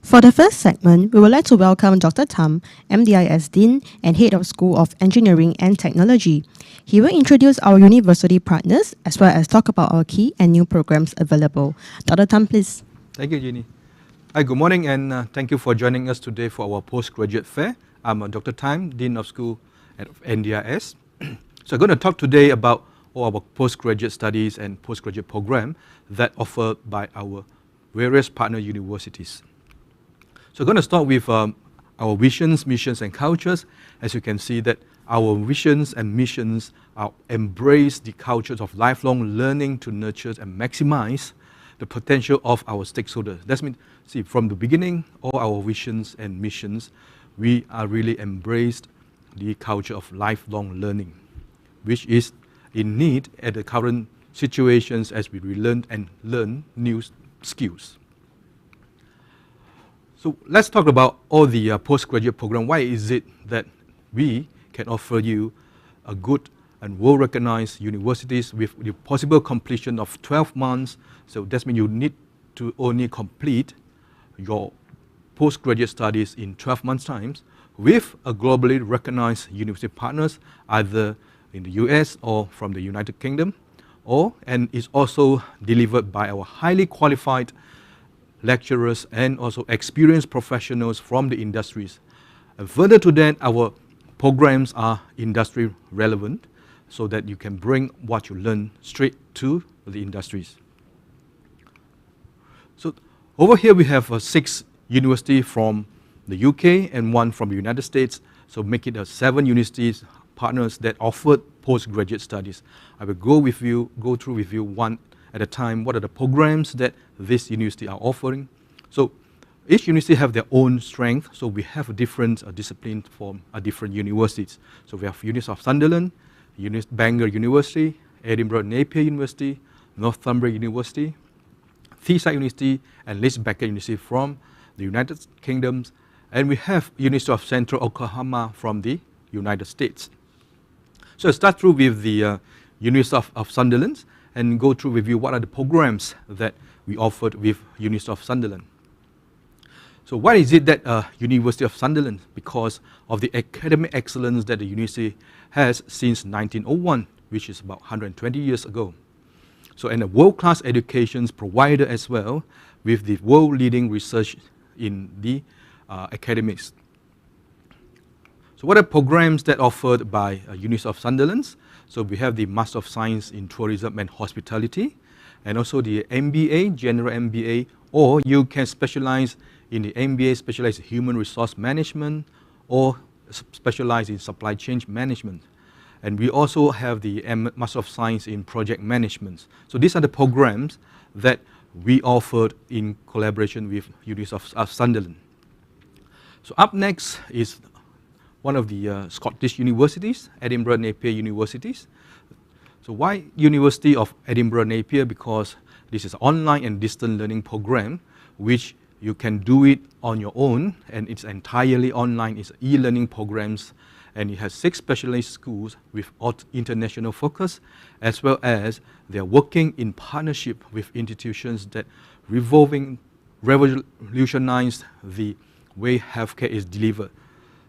For the first segment, we would like to welcome Dr. Tam, MDIS Dean and Head of School of Engineering and Technology. He will introduce our university partners as well as talk about our key and new programs available. Dr. Tam, please. Thank you, Jeannie. Hi, good morning, and thank you for joining us today for our postgraduate fair. I'm Dr. Tam, Dean of School at NDIS. So I'm going to talk today about all our postgraduate studies and postgraduate program that offered by our various partner universities. So I'm going to start with our visions, missions, and cultures. As you can see that our visions and missions are embrace the cultures of lifelong learning to nurture and maximize the potential of our stakeholders. That means, see, from the beginning, all our visions and missions, we are really embraced the culture of lifelong learning, which is in need at the current situations as we relearn and learn new skills. So let's talk about all the postgraduate program. Why is it that we can offer you a good and well-recognized universities with the possible completion of 12 months? So that means you need to only complete your postgraduate studies in 12 months' time with a globally recognized university partners, either in the US or from the United Kingdom, and is also delivered by our highly qualified lecturers and also experienced professionals from the industries. And further to that, our programs are industry relevant so that you can bring what you learn straight to the industries. So over here we have 6 universities from the UK and 1 from the United States, so make it 7 universities partners that offered postgraduate studies. I will go through with you one at a time what are the programs that this university are offering. So each university have their own strength, so we have a different discipline from different universities. So we have University of Sunderland, Bangor University, Edinburgh Napier University, Northumbria University, Teesside University, and Becker University from the United Kingdom, and we have University of Central Oklahoma from the United States. So I'll start through with the University of Sunderland and go through with you what are the programs that we offered with University of Sunderland. So why is it that University of Sunderland? Because of the academic excellence that the university has since 1901, which is about 120 years ago. So and a world-class education provided as well with the world-leading research in the academics. So what are programs that offered by University of Sunderland? So we have the Master of Science in Tourism and Hospitality, and also the MBA, General MBA, or you can specialize in the MBA, specialize in Human Resource Management, or specialize in Supply Chain Management. And we also have the Master of Science in Project Management. So these are the programs that we offered in collaboration with University of Sunderland. So up next is one of the Scottish universities, Edinburgh Napier Universities. So why University of Edinburgh Napier? Because this is an online and distance learning program which you can do it on your own, and it's entirely online. It's e-learning programs, and it has 6 specialist schools with international focus, as well as they're working in partnership with institutions that revolutionize the way healthcare is delivered.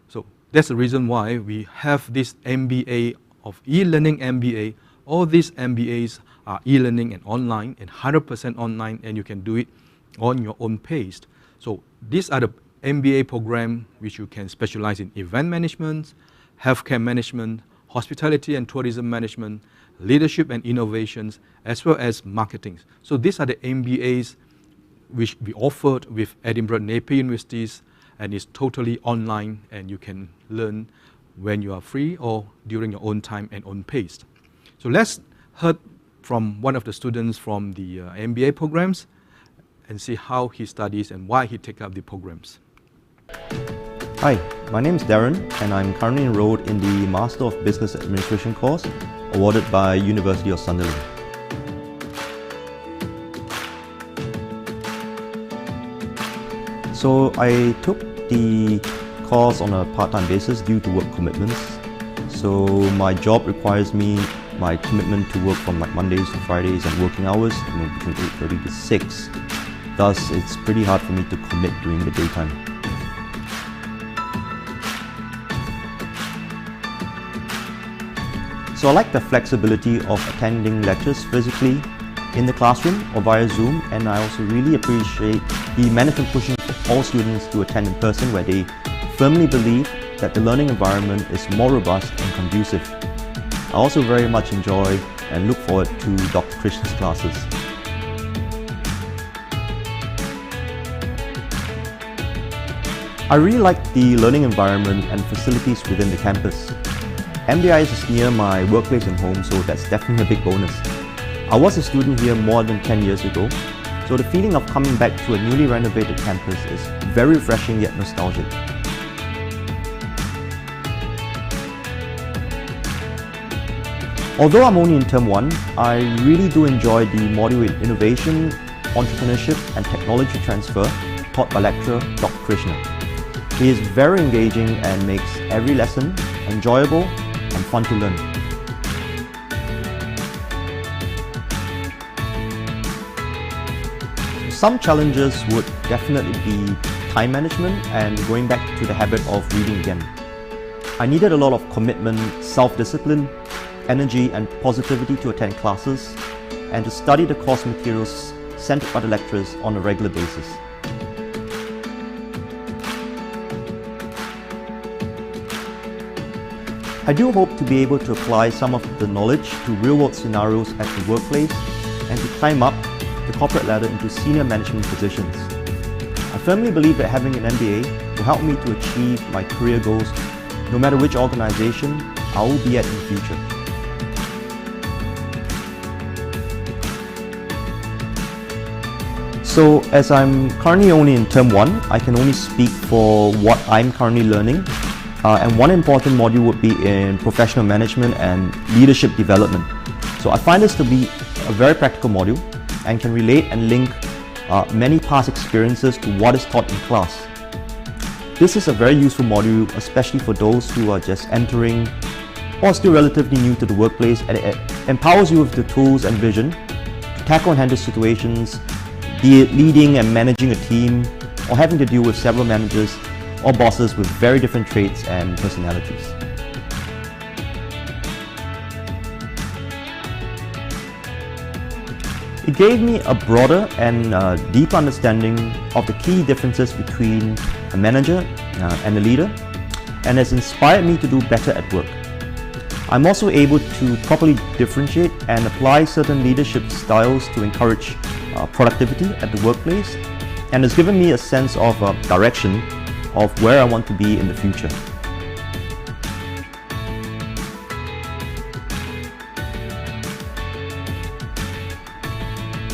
So that's the reason why we have this MBA of e-learning MBA. All these MBAs are e-learning and online and 100% online, and you can do it on your own pace. So these are the MBA program which you can specialize in event management, healthcare management, hospitality and tourism management, leadership and innovations, as well as marketing. So these are the MBAs which we offered with Edinburgh Napier Universities, and it's totally online, and you can learn when you are free or during your own time and own pace. So let's hear from one of the students from the MBA programs and see how he studies and why he takes up the programs. Hi, my name is Darren, and I'm currently enrolled in the Master of Business Administration course awarded by University of Sunderland. So I took the course on a part-time basis due to work commitments. So my job requires my commitment to work from like Mondays to Fridays and working hours, between 8:30 to 6. Thus, it's pretty hard for me to commit during the daytime. So I like the flexibility of attending lectures physically in the classroom or via Zoom, and I also really appreciate the management pushing for all students to attend in person, where they firmly believe that the learning environment is more robust and conducive. I also very much enjoy and look forward to Dr. Krishna's classes. I really like the learning environment and facilities within the campus. MDIS is near my workplace and home, so that's definitely a big bonus. I was a student here more than 10 years ago, so the feeling of coming back to a newly renovated campus is very refreshing yet nostalgic. Although I'm only in term 1, I really do enjoy the module in Innovation, Entrepreneurship and Technology Transfer taught by lecturer Dr. Krishna. He is very engaging and makes every lesson enjoyable and fun to learn. Some challenges would definitely be time management and going back to the habit of reading again. I needed a lot of commitment, self-discipline, energy and positivity to attend classes and to study the course materials sent by the lecturers on a regular basis. I do hope to be able to apply some of the knowledge to real-world scenarios at the workplace and to climb up the corporate ladder into senior management positions. I firmly believe that having an MBA will help me to achieve my career goals no matter which organization I will be at in the future. So as I'm currently only in term 1, I can only speak for what I'm currently learning. And one important module would be in professional management and leadership development. So I find this to be a very practical module and can relate and link many past experiences to what is taught in class. This is a very useful module, especially for those who are just entering or still relatively new to the workplace, and it empowers you with the tools and vision to tackle and handle situations, be it leading and managing a team or having to deal with several managers or bosses with very different traits and personalities. It gave me a broader and deeper understanding of the key differences between a manager and a leader, and has inspired me to do better at work. I'm also able to properly differentiate and apply certain leadership styles to encourage productivity at the workplace, and has given me a sense of direction of where I want to be in the future.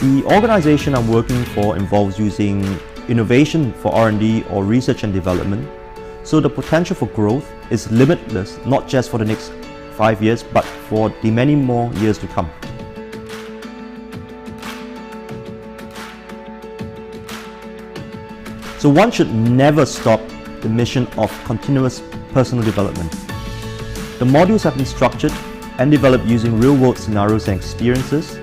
The organization I'm working for involves using innovation for R&D or research and development, so the potential for growth is limitless, not just for the next 5 years, but for the many more years to come. So one should never stop the mission of continuous personal development. The modules have been structured and developed using real-world scenarios and experiences,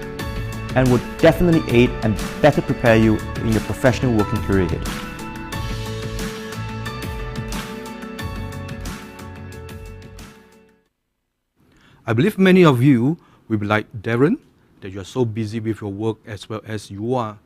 and would definitely aid and better prepare you in your professional working career ahead. I believe many of you will be like Darren, that you are so busy with your work as well as you are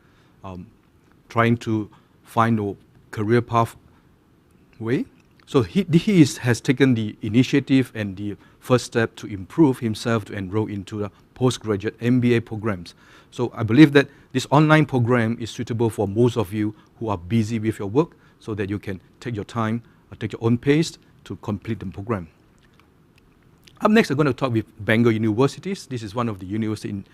trying to find a career pathway. So he has taken the initiative and the first step to improve himself to enroll into the postgraduate MBA programs. So I believe that this online program is suitable for most of you who are busy with your work, so that you can take your time or take your own pace to complete the program. Up next, I'm going to talk with Bengal Universities. This is one of the universities in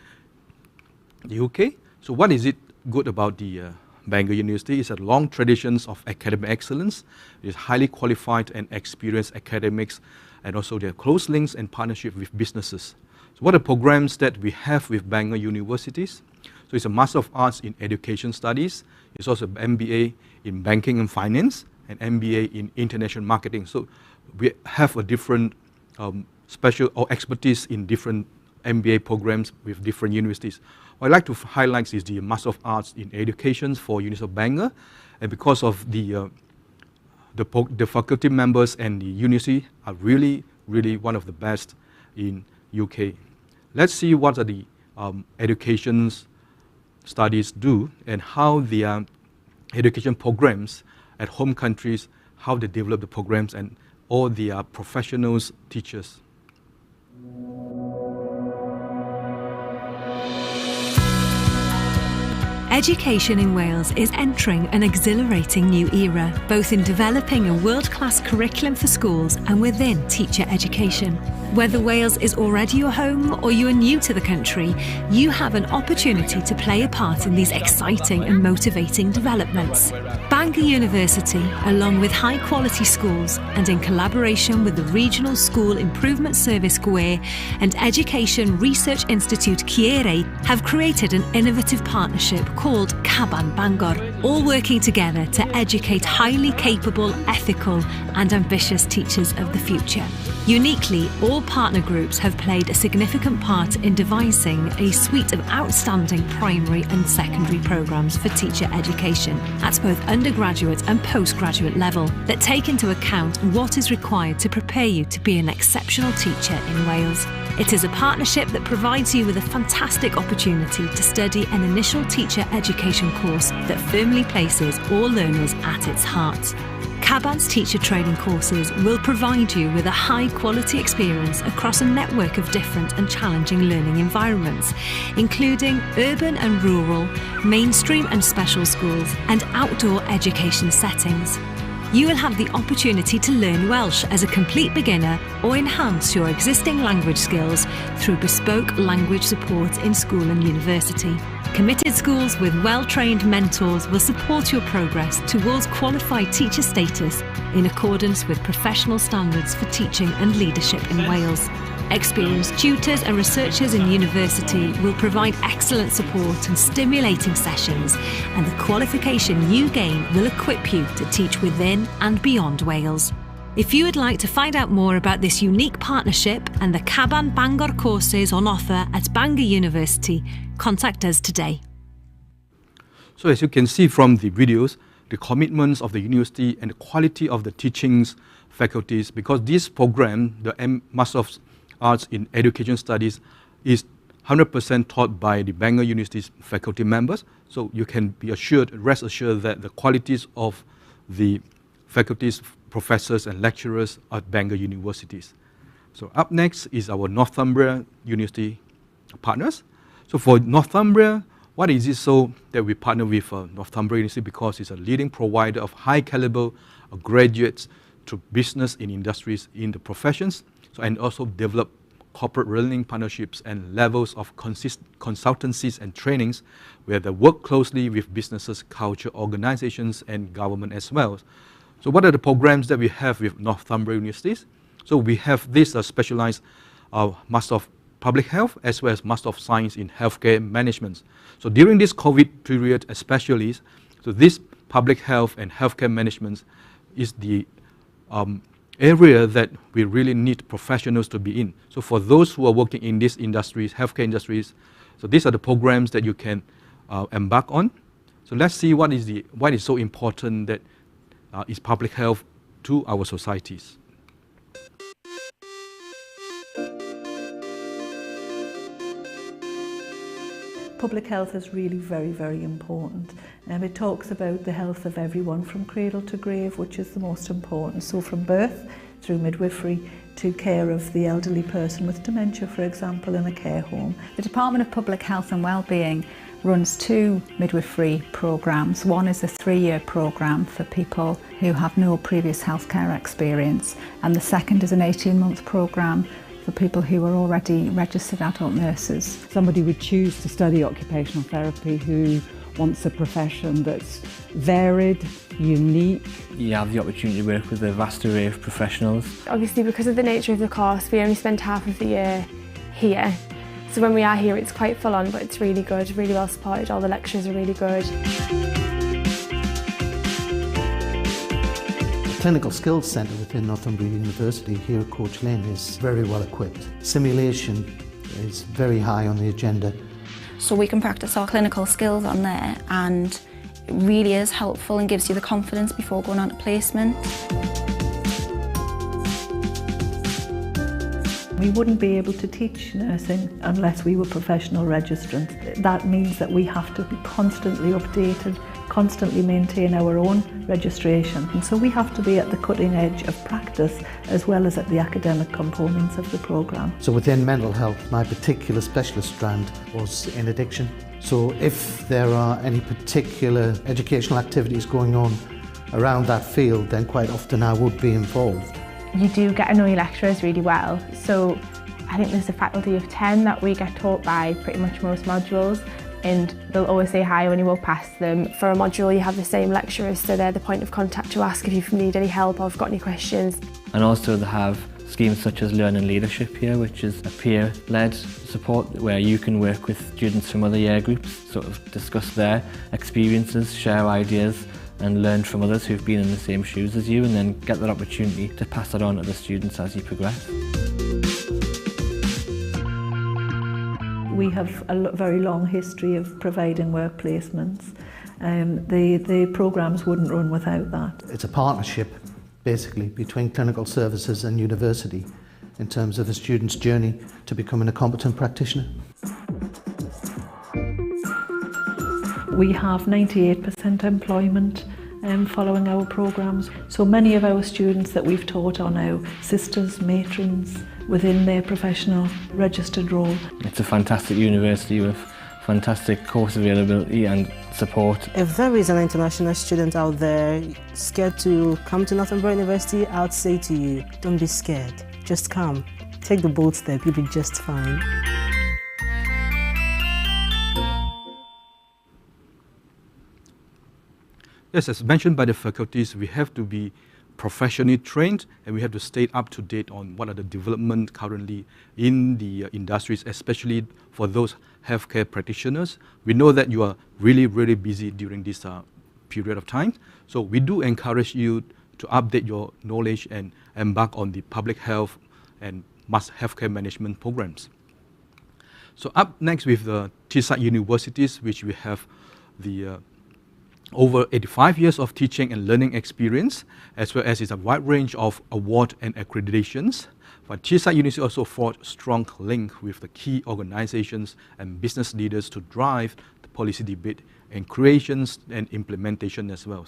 the UK. So what is it good about the Bengal University? It's a long traditions of academic excellence. It is highly qualified and experienced academics, and also there are close links and partnership with businesses. So what are programs that we have with Bengal Universities? So it's a Master of Arts in Education Studies. It's also an MBA in Banking and Finance, and MBA in International Marketing. So we have a different special or expertise in different MBA programs with different universities. What I'd like to highlight is the Master of Arts in Education for University of Bangor, and because of the faculty members and the university are really one of the best in UK. Let's see what are the education studies do and how the education programs at home countries, how they develop the programs and all the professionals, teachers. Education in Wales is entering an exhilarating new era, both in developing a world-class curriculum for schools and within teacher education. Whether Wales is already your home or you are new to the country, you have an opportunity to play a part in these exciting and motivating developments. Bangor University, along with high-quality schools and in collaboration with the Regional School Improvement Service GWE and Education Research Institute Ciere, have created an innovative partnership called Caban Bangor, all working together to educate highly capable, ethical and ambitious teachers of the future. Uniquely, all partner groups have played a significant part in devising a suite of outstanding primary and secondary programmes for teacher education at both undergraduate and postgraduate level that take into account what is required to prepare you to be an exceptional teacher in Wales. It is a partnership that provides you with a fantastic opportunity to study an initial teacher education course that firmly places all learners at its heart. Caban's teacher training courses will provide you with a high-quality experience across a network of different and challenging learning environments, including urban and rural, mainstream and special schools, and outdoor education settings. You will have the opportunity to learn Welsh as a complete beginner or enhance your existing language skills through bespoke language support in school and university. Committed schools with well-trained mentors will support your progress towards qualified teacher status in accordance with professional standards for teaching and leadership in Wales. Experienced tutors and researchers in university will provide excellent support and stimulating sessions, and the qualification you gain will equip you to teach within and beyond Wales. If you would like to find out more about this unique partnership and the Caban Bangor courses on offer at Bangor University, contact us today. So as you can see from the videos, the commitments of the university and the quality of the teachings faculties, because this program, the Master of Arts in Education Studies, is 100% taught by the Bangor University's faculty members. So you can be assured, rest assured that the qualities of the faculties, professors and lecturers at Bangor Universities. So up next is our Northumbria University partners. So for Northumbria, what is it so that we partner with Northumbria University? Because it's a leading provider of high caliber graduates to business in industries in the professions, so, and also develop corporate learning partnerships and levels of consultancies and trainings where they work closely with businesses, culture, organizations and government as well. So what are the programs that we have with Northumbria Universities? So we have this specialized Master of Public Health as well as Master of Science in Healthcare Management. So during this COVID period especially, so this public health and healthcare management is the area that we really need professionals to be in. So for those who are working in these industries, healthcare industries, so these are the programs that you can embark on. So let's see why is so important that is public health to our societies. Public health is really very, very important. It talks about the health of everyone from cradle to grave, which is the most important. So from birth through midwifery to care of the elderly person with dementia, for example, in a care home. The Department of Public Health and Wellbeing runs 2 midwifery programmes. One is a 3-year programme for people who have no previous healthcare experience, and the second is an 18-month programme for people who are already registered adult nurses. Somebody would choose to study occupational therapy who wants a profession that's varied, unique. You have the opportunity to work with a vast array of professionals. Obviously, because of the nature of the course, we only spend half of the year here. So when we are here, it's quite full on, but it's really good, really well supported. All the lectures are really good. The Clinical Skills Centre within Northumbria University here at Coach Lane is very well equipped. Simulation is very high on the agenda. So we can practice our clinical skills on there, and it really is helpful and gives you the confidence before going on to placement. We wouldn't be able to teach nursing unless we were professional registrants. That means that we have to be constantly updated, constantly maintain our own registration. And so we have to be at the cutting edge of practice as well as at the academic components of the programme. So within mental health, my particular specialist strand was in addiction. So if there are any particular educational activities going on around that field, then quite often I would be involved. You do get to know your lecturers really well, so I think there's a faculty of 10 that we get taught by pretty much most modules, and they'll always say hi when you walk past them. For a module you have the same lecturers, so they're the point of contact to ask if you need any help or have got any questions. And also they have schemes such as Learning Leadership here, which is a peer-led support where you can work with students from other year groups, sort of discuss their experiences, share ideas, and learn from others who've been in the same shoes as you, and then get that opportunity to pass that on to the students as you progress. We have a very long history of providing work placements. The programmes wouldn't run without that. It's a partnership, basically, between clinical services and university in terms of a student's journey to becoming a competent practitioner. We have 98% employment following our programmes. So many of our students that we've taught are now sisters, matrons within their professional registered role. It's a fantastic university with fantastic course availability and support. If there is an international student out there scared to come to Northumbria University, I would say to you, don't be scared. Just come. Take the bold step, you'll be just fine. Yes, as mentioned by the faculties, we have to be professionally trained and we have to stay up to date on what are the development currently in the industries, especially for those healthcare practitioners. We know that you are really, really busy during this period of time. So we do encourage you to update your knowledge and embark on the public health and mass healthcare management programs. So up next with the Teesside Universities, which we have the over 85 years of teaching and learning experience, as well as it's a wide range of award and accreditations. But Teesside University also forged strong link with the key organizations and business leaders to drive the policy debate and creations and implementation as well.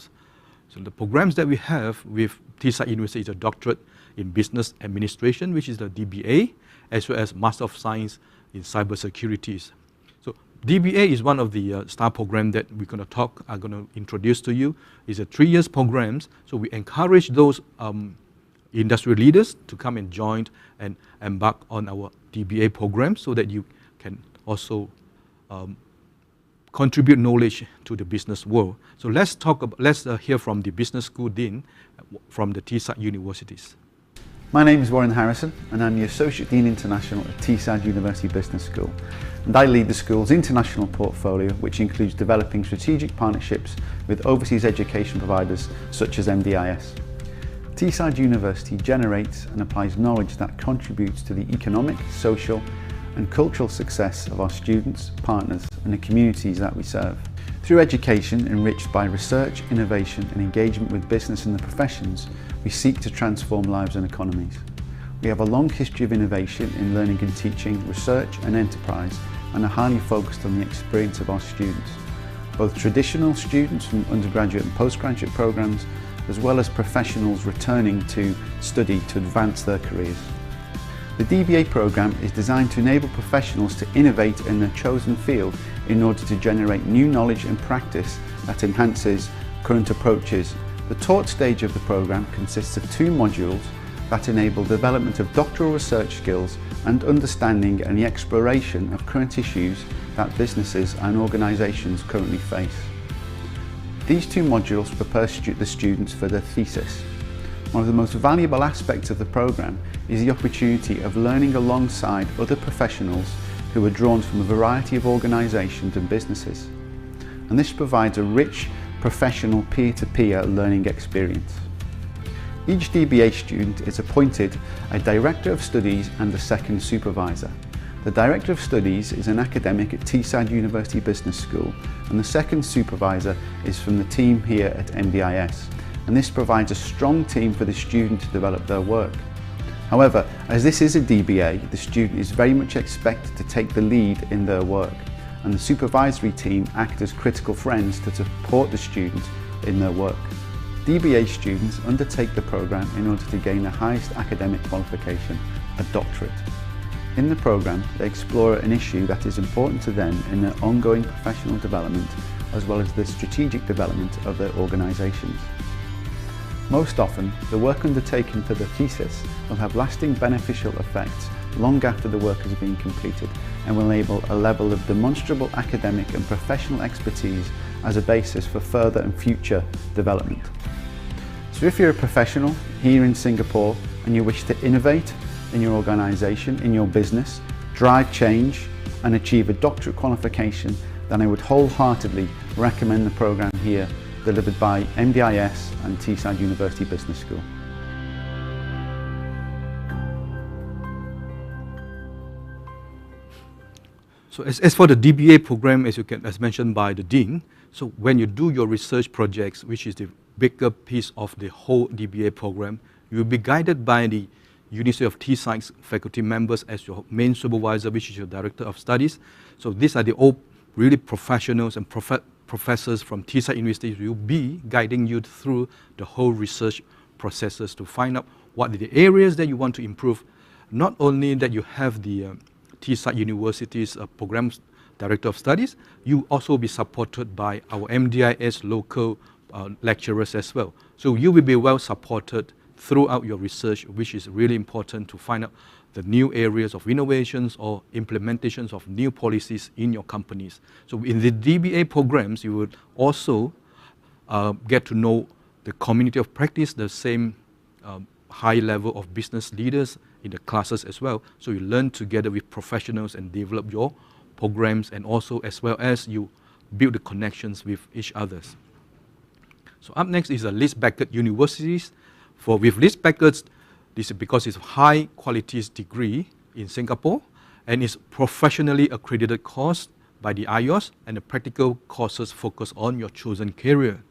So the programs that we have with Teesside University is a doctorate in business administration, which is the DBA, as well as Master of Science in cybersecurity. So DBA is one of the STAR programs that we're going to introduce to you. It's a 3-year program, so we encourage those industry leaders to come and join and embark on our DBA program so that you can also contribute knowledge to the business world. So let's hear from the business school dean from the Teesside Universities. My name is Warren Harrison and I'm the Associate Dean International at Teesside University Business School, and I lead the school's international portfolio, which includes developing strategic partnerships with overseas education providers such as MDIS. Teesside University generates and applies knowledge that contributes to the economic, social and cultural success of our students, partners and the communities that we serve. Through education enriched by research, innovation and engagement with business and the professions, we seek to transform lives and economies. We have a long history of innovation in learning and teaching, research and enterprise, and are highly focused on the experience of our students, both traditional students from undergraduate and postgraduate programs, as well as professionals returning to study to advance their careers. The DBA program is designed to enable professionals to innovate in their chosen field in order to generate new knowledge and practice that enhances current approaches. The taught stage of the program consists of 2 modules that enable development of doctoral research skills and understanding and the exploration of current issues that businesses and organisations currently face. These 2 modules prepare the students for their thesis. One of the most valuable aspects of the program is the opportunity of learning alongside other professionals who are drawn from a variety of organisations and businesses. And this provides a rich, professional peer-to-peer learning experience. Each DBA student is appointed a Director of Studies and a second supervisor, The Director of Studies is an academic at Teesside University Business School, and the second supervisor is from the team here at MDIS, and this provides a strong team for the student to develop their work. However, as this is a DBA, the student is very much expected to take the lead in their work, and the supervisory team act as critical friends to support the student in their work. DBA students undertake the programme in order to gain the highest academic qualification, a doctorate. In the programme, they explore an issue that is important to them in their ongoing professional development, as well as the strategic development of their organisations. Most often, the work undertaken for the thesis will have lasting beneficial effects long after the work has been completed, and will enable a level of demonstrable academic and professional expertise as a basis for further and future development. So if you're a professional here in Singapore and you wish to innovate in your organisation, in your business, drive change and achieve a doctorate qualification, then I would wholeheartedly recommend the programme here, delivered by MDIS and Teesside University Business School. So as for the DBA program, as mentioned by the Dean, so when you do your research projects, which is the bigger piece of the whole DBA program, you will be guided by the University of Teesside's faculty members as your main supervisor, which is your Director of Studies. So these are the all really professionals and professors from Teesside University who will be guiding you through the whole research processes to find out what are the areas that you want to improve. Not only that you have the Teesside University's Programs Director of Studies, you also be supported by our MDIS local lecturers as well. So you will be well supported throughout your research, which is really important to find out the new areas of innovations or implementations of new policies in your companies. So in the DBA programs, you would also get to know the community of practice, the same high level of business leaders in the classes as well. So you learn together with professionals and develop your programs, and also as well as you build the connections with each others. So up next is the Leeds Beckett Universities. With Leeds Beckett, this is because it's a high quality degree in Singapore, and it's professionally accredited course by the IOS, and the practical courses focus on your chosen career.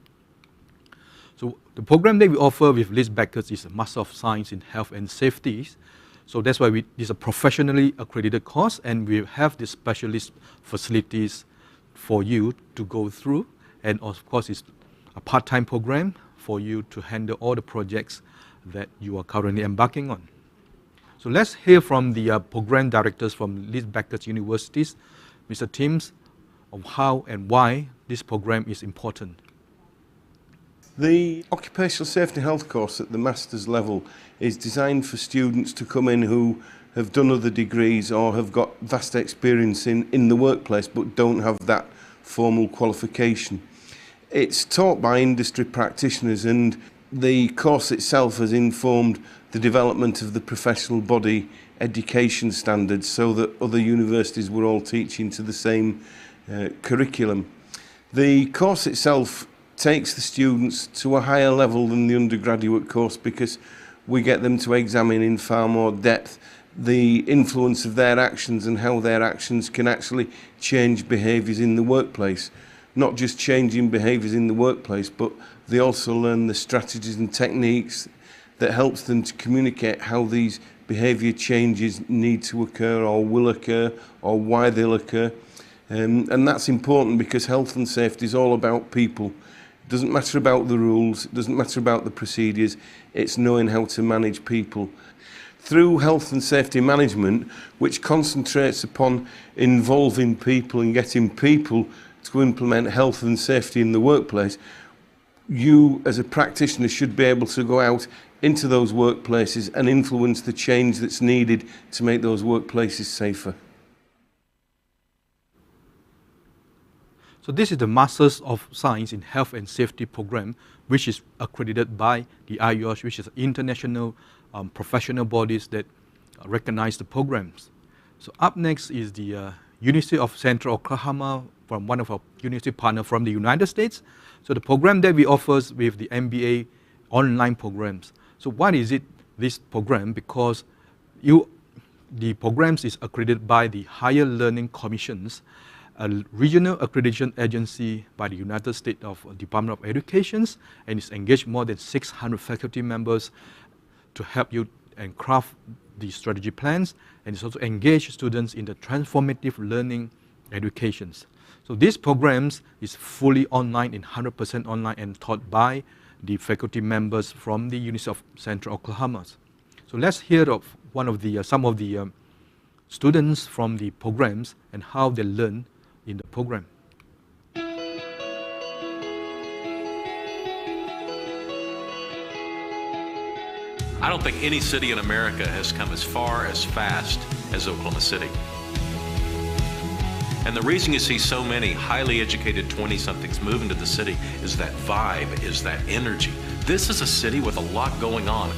So the program that we offer with Leeds Beckett is a Master of Science in Health and Safety. So that's why it's a professionally accredited course, and we have the specialist facilities for you to go through. And of course, it's a part-time program for you to handle all the projects that you are currently embarking on. So let's hear from the program directors from Leeds Beckett Universities, Mr. Timms, of how and why this program is important. The occupational safety and health course at the master's level is designed for students to come in who have done other degrees or have got vast experience in the workplace but don't have that formal qualification. It's taught by industry practitioners, and the course itself has informed the development of the professional body education standards, so that other universities were all teaching to the same curriculum. The course itself takes the students to a higher level than the undergraduate course, because we get them to examine in far more depth the influence of their actions and how their actions can actually change behaviours in the workplace. Not just changing behaviours in the workplace, but they also learn the strategies and techniques that helps them to communicate how these behaviour changes need to occur or will occur or why they'll occur. And that's important, because health and safety is all about people. It doesn't matter about the rules, it doesn't matter about the procedures, it's knowing how to manage people. Through health and safety management, which concentrates upon involving people and getting people to implement health and safety in the workplace, you as a practitioner should be able to go out into those workplaces and influence the change that's needed to make those workplaces safer. So this is the Masters of Science in Health and Safety program, which is accredited by the IOS, which is international professional bodies that recognize the programs. So up next is the University of Central Oklahoma, from one of our university partners from the United States. So the program that we offer with the MBA online programs. So what is it, this program? Because you the programs is accredited by the Higher Learning Commissions, a regional accreditation agency by the United States Department of Education, and it's engaged more than 600 faculty members to help you and craft the strategy plans, and it's also engaged students in the transformative learning educations. So these programs is fully online and 100% online and taught by the faculty members from the University of Central Oklahoma. So let's hear of some of the students from the programs and how they learn in the program. I don't think any city in America has come as far as fast as Oklahoma City. And the reason you see so many highly educated 20-somethings move into the city is that vibe, is that energy. This is a city with a lot going on.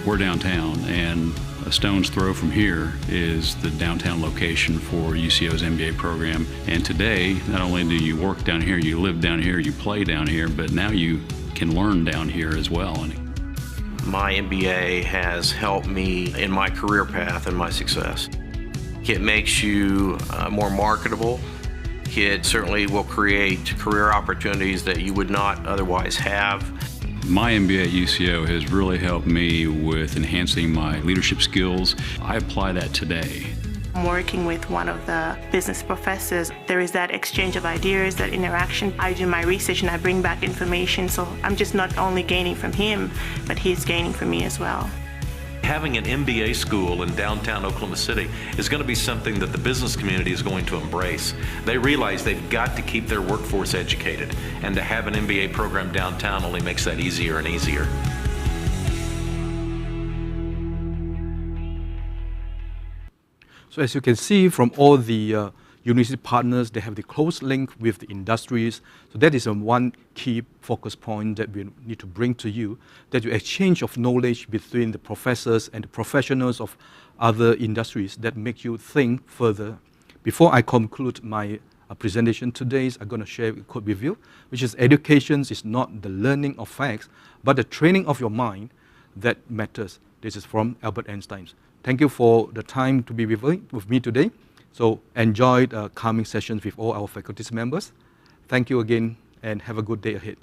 We're downtown, and a stone's throw from here is the downtown location for UCO's MBA program. And today, not only do you work down here, you live down here, you play down here, but now you can learn down here as well. My MBA has helped me in my career path and my success. It makes you more marketable. It certainly will create career opportunities that you would not otherwise have. My MBA at UCO has really helped me with enhancing my leadership skills. I apply that today. I'm working with one of the business professors. There is that exchange of ideas, that interaction. I do my research and I bring back information, so I'm just not only gaining from him, but he's gaining from me as well. Having an MBA school in downtown Oklahoma City is going to be something that the business community is going to embrace. They realize they've got to keep their workforce educated, and to have an MBA program downtown only makes that easier and easier. So as you can see from all the university partners, they have the close link with the industries. So that is one key focus point that we need to bring to you, that you exchange of knowledge between the professors and the professionals of other industries that make you think further. Before I conclude my presentation today, I'm going to share a quote with you, which is education is not the learning of facts, but the training of your mind that matters. This is from Albert Einstein. Thank you for the time to be with me today. So enjoy the calming sessions with all our faculty members. Thank you again and have a good day ahead.